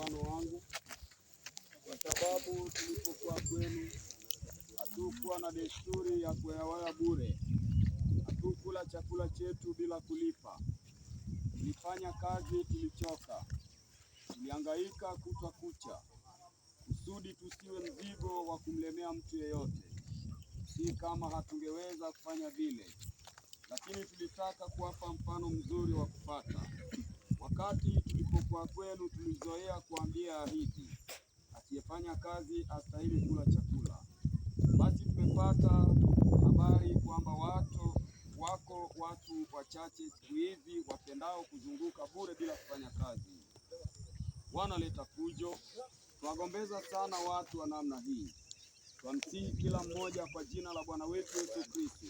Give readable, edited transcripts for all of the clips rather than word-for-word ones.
mfano wangu, kwa sababu tulipokuwa kwenu hatukuwa na desturi ya kuyawaya bure. Hatukula chakula chetu bila kulipa. Tulifanya kazi, tulichoka, tulihangaika kutwa kucha, kusudi tusiwe mzigo wa kumlemea mtu yeyote. Si kama hatungeweza kufanya vile, lakini tulitaka kuwapa mfano mzuri wa kufuata. Wakati tulipokuwa kwenu, tulizoea kuambia hivi: asiyefanya kazi hastahili kula chakula. Basi tumepata habari kwamba wako watu wachache siku hizi wapendao kuzunguka bure bila kufanya kazi. Wanaleta fujo. Twagombeza sana watu wa namna hii. Twamsihi kila mmoja kwa jina la Bwana wetu Yesu Kristo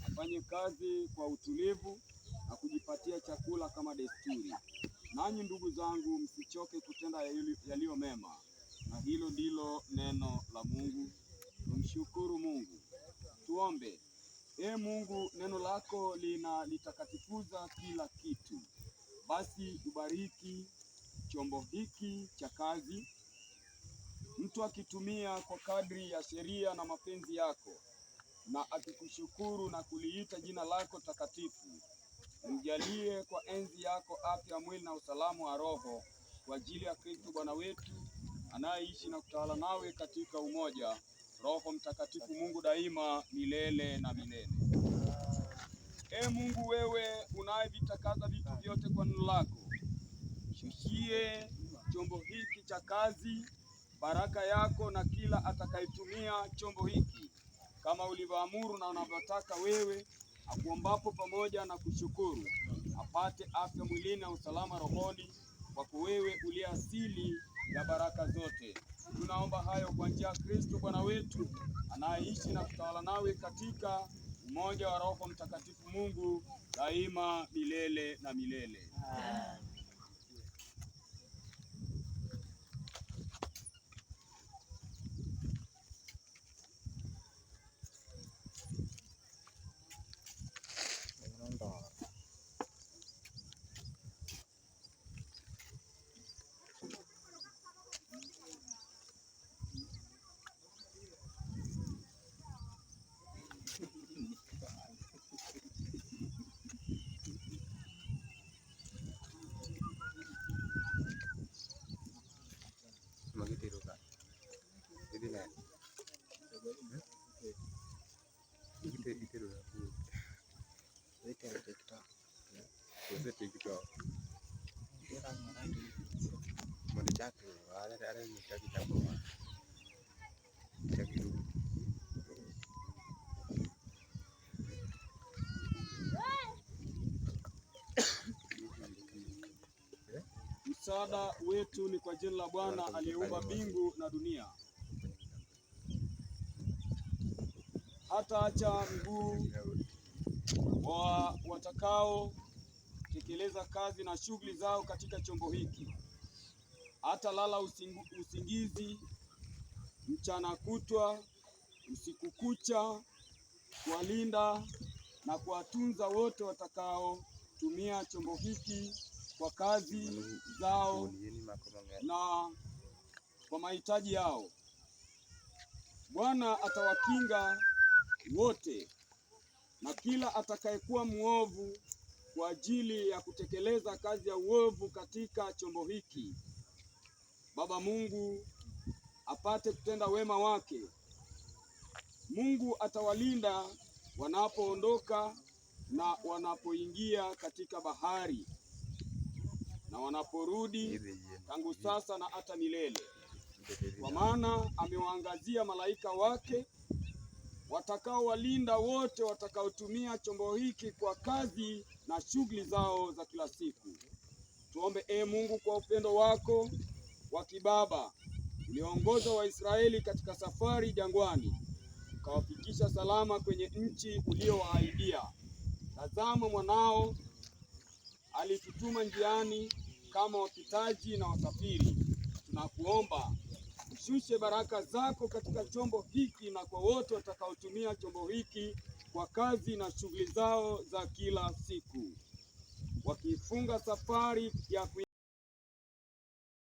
afanye kazi kwa utulivu na kujipatia chakula kama desturi. Nanyi ndugu zangu, msichoke kutenda yaliyo mema, na hilo ndilo neno la Mungu. Tumshukuru Mungu. Tuombe. Ee Mungu, neno lako litakatifuza kila kitu. Basi ubariki chombo hiki cha kazi, mtu akitumia kwa kadri ya sheria na mapenzi yako, na akikushukuru na kuliita jina lako takatifu. Mjalie kwa enzi yako afya mwili na usalama wa roho, kwa ajili ya Kristo Bwana wetu, anayeishi na kutawala nawe katika umoja Roho Mtakatifu, Mungu daima milele na milele. Ee Mungu, wewe unayevitakaza vitu vyote kwa neno lako, shushie chombo hiki cha kazi baraka yako, na kila atakayetumia chombo hiki kama ulivyoamuru na unavyotaka wewe, akuombapo pamoja na kushukuru, apate afya mwilini na usalama rohoni, kwako wewe uliye asili ya baraka zote. Tunaomba hayo kwa njia ya Kristo Bwana wetu, anayeishi na kutawala nawe katika umoja wa Roho Mtakatifu, Mungu daima milele na milele. Msaada wetu ni kwa jina la Bwana aliyeumba mbingu na dunia. Hataacha mguu wa watakao tekeleza kazi na shughuli zao katika chombo hiki. Hatalala usingizi mchana kutwa, usiku kucha, kuwalinda na kuwatunza wote watakaotumia chombo hiki kwa kazi zao na kwa mahitaji yao. Bwana atawakinga wote na kila atakayekuwa mwovu kwa ajili ya kutekeleza kazi ya uovu katika chombo hiki. Baba Mungu apate kutenda wema wake. Mungu atawalinda wanapoondoka na wanapoingia katika bahari, na wanaporudi, tangu sasa na hata milele. Kwa maana amewaangazia malaika wake watakaowalinda wote watakaotumia chombo hiki kwa kazi na shughuli zao za kila siku. Tuombe. Ee Mungu, kwa upendo wako wa kibaba uliongoza Waisraeli katika safari jangwani, ukawafikisha salama kwenye nchi uliyowaahidia. Tazama, mwanao alitutuma njiani kama wapitaji na wasafiri. Tunakuomba ushushe baraka zako katika chombo hiki na kwa wote watakaotumia chombo hiki kwa kazi na shughuli zao za kila siku, wakifunga safari ya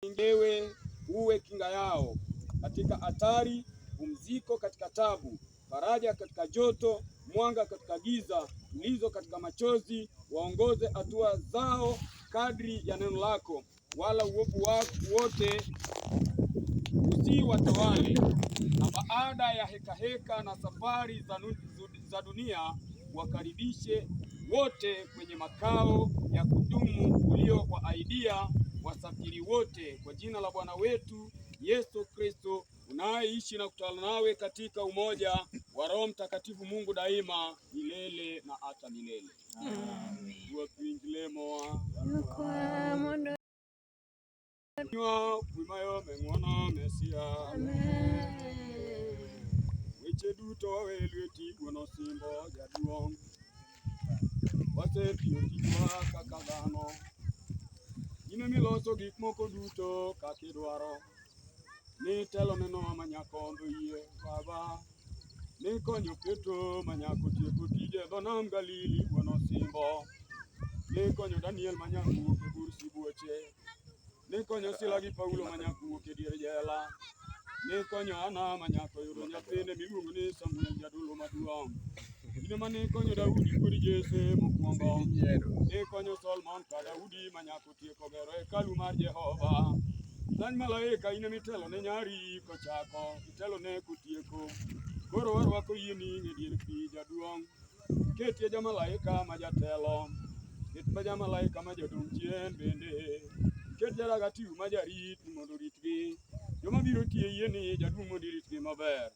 Ingewe uwe kinga yao katika hatari, pumziko katika tabu, faraja katika joto, mwanga katika giza, tulizo katika machozi. Waongoze hatua zao kadri ya neno lako, wala uovu wako wote usiwatawale. Na baada ya heka na safari za dunia, wakaribishe wote kwenye makao ya kudumu uliowaahidia wasafiri wote, kwa jina la Bwana wetu Yesu Kristo, unayeishi na kutawala nawe katika umoja wa Roho Mtakatifu, Mungu daima, milele na hata milele. Amen. Weche duto wawelweti guono simbo jaduong' wasetiyo tijwa kaka dhano. In miloso gik moko duto kaka idwaro. Nitelo neno manyakondo yie Baba. Nikonyo Petro manyako tieko tije dho nam Galili guono simbo. Nikonyo Daniel manyako wuok e bur sibuoche. Nikonyo Sila gi Paulo manyako wuok e dier jela. Nikonyo Ana manyako yudo nyathine miluongo ni Samuel jadolo maduong'. In ema nikonyo Daudi wuod Jesse mokwongo. Nikonyo Solomon ka Daudi manyako tieko gero hekalu mar Jehova. Dany malaika in emitelo ne nyari kochako, itelo ne kotieko. Koro warwako yieni e dier pi jaduong'. Ketie jamalaika ma jatelo, ket ma jamalaika ma jodong' chien bende. Ket jaragatiw ma jarit mondo ritgi. Joma biro tiyo e yieni jaduong' mondo iritgi maber.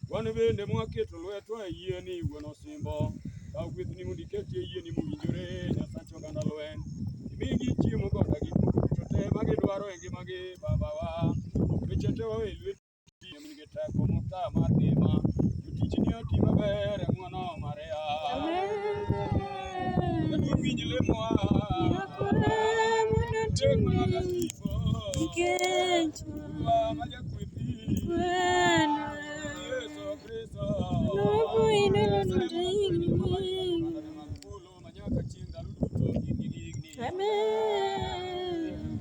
Wan bende mwaketo lwetwa e yieni wuon osimbo, kaw gwethni mondo iketie yieni mowinjore, Nyasach oganda lweny. Imigi chiemo koda gik moko duto te ma gidwaro e ngimagi, Babawa. Weche te wawe e lweti, nigi teko mokta mar ngima. Jotichni oti maber e ng'wono mare. Amen. Jaduong' winj lemowa. Tek mana gasipo. Nikechwa majakwethi. Yesu Kristo. Amen.